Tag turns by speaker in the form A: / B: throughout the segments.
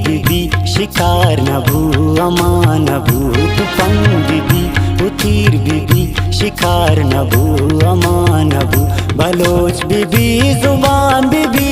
A: बिबी शिकार नभू अमान नभू तुफंग बिबी उतीर बिबी शिकार नभू अमान नभू बलोच बिबी जुबान बिबी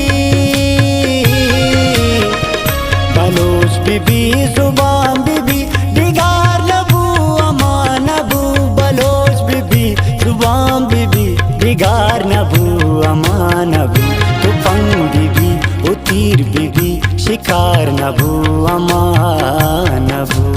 A: बलोच बिबी जुबान बिबी दिगार नभू अमान नभू बलोच बिबी जुबान बिबी दिगार नभू अमान नभू तुफंग बिबी उतीर बिबी शिकार नभू अमान नभू।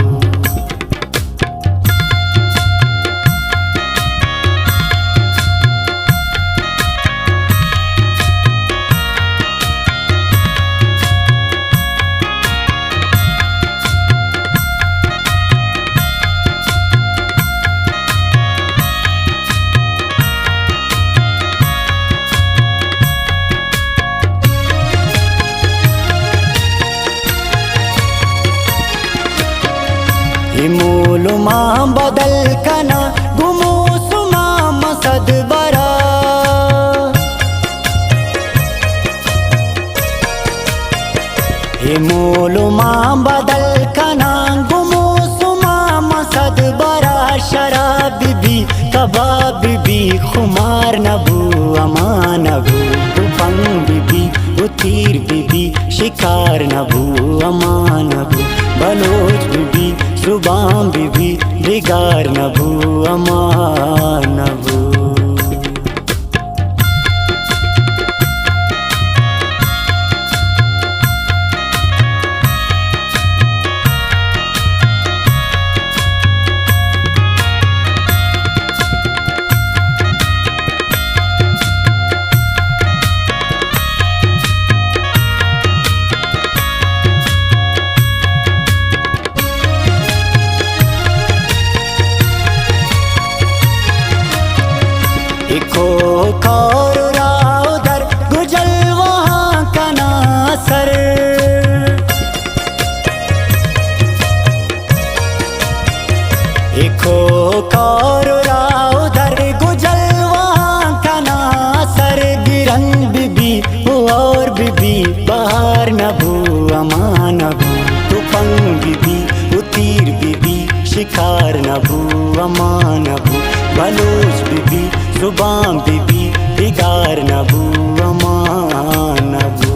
A: मोलुमा बदल कना गुमो सुमा मसद बरा मोलुमा बदल कना गुमो सुमा मसद बरा शराब बिबी कबाब बिबी खुमार नभू अमान नभू तुफंग बिबी उतीर बिबी शिकार नभू अमान नभू बलोच बिबी जुबान बिबी दिगार नभू अमान नभू। इको कौर उधर गुजल वहाँ का नासर इको कौर उधर गुजल वहाँ का नासर गिरंग बिबी और बिबी बहार नभू अमान नभू तुफंग बिबी उतीर बिबी शिकार नभू अमान नभू बलोच बिबी जुबान बिबी दिगार नभू अमान नभू।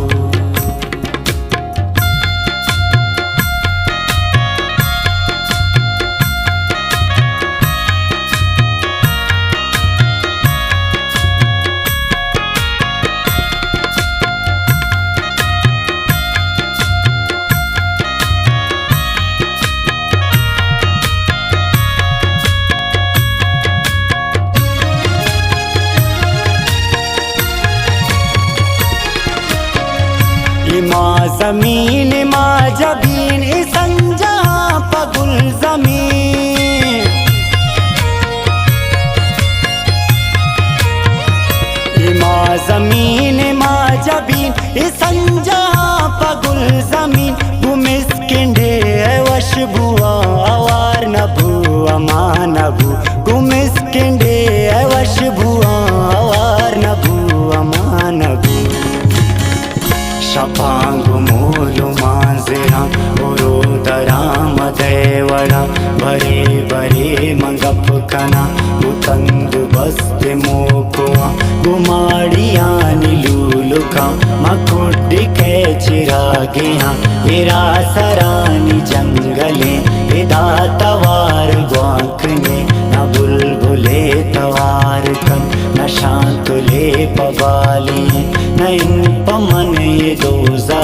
A: माँ जमीन माँ जबीन संजा पगुल जमीन माँ जमीन माँ जबीन संजा पगुल जमीन गुमिस किंडे वश बुआ आवार नभू अमान नभू गुमिस किंडे वश बुआ आवार नभू अमान नभू शपांग मोलु मांजरा उरो दराम देवड़ा बरे बरे मंगप कना उतंग बस्त मोकुआ गुमाड़िया नीलूलुका मकुड्डी के चिरागिया इरा सरानी जंगले इदा तवार ग्वांकने न बुलबुले तवार कन न शांतुले पबाली न इन पमन ये दोजा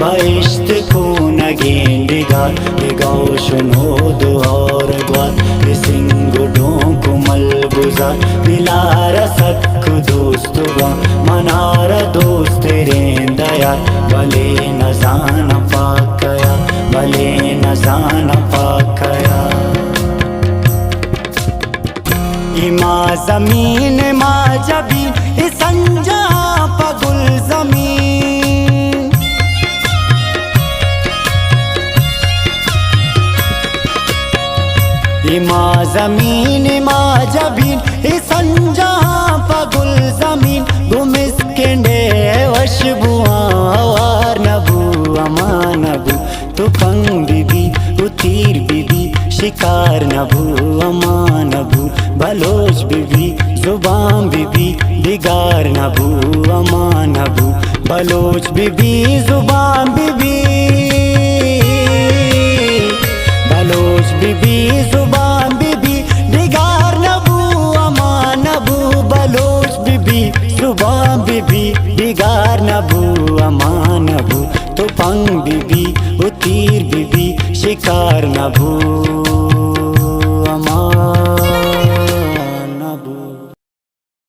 A: बहिश्त को न गेंदिगा ये गौशनो दुआर ग्वात ये सिंगुडों को मलबुजा दिलार सख दोस्तुगा मनार दोस्त रेंदया भले न जान पाकया भले न जान पाकया इमा जमीन मा जबीन संजा पगुल जमीन इमा जमीन मा जबीन संजा पगुल जमीन गुमिस केंडे वश बुआ वार नभू अमान नभू तुफंग बीबी उतीर बीबी शिकार नभू अमान नभू बलोच बीबी जुबान बीबी बिगार नभू अमान नभू बलोच बीबी जुबान बीबी बलोच बीबी जुबान बीबी बिगार नभू अमान नभू बलोच बीबी जुबान बीबी बिगार नभू अमान नभू तुफंग बीबी उतीर बीबी शिकार नभू।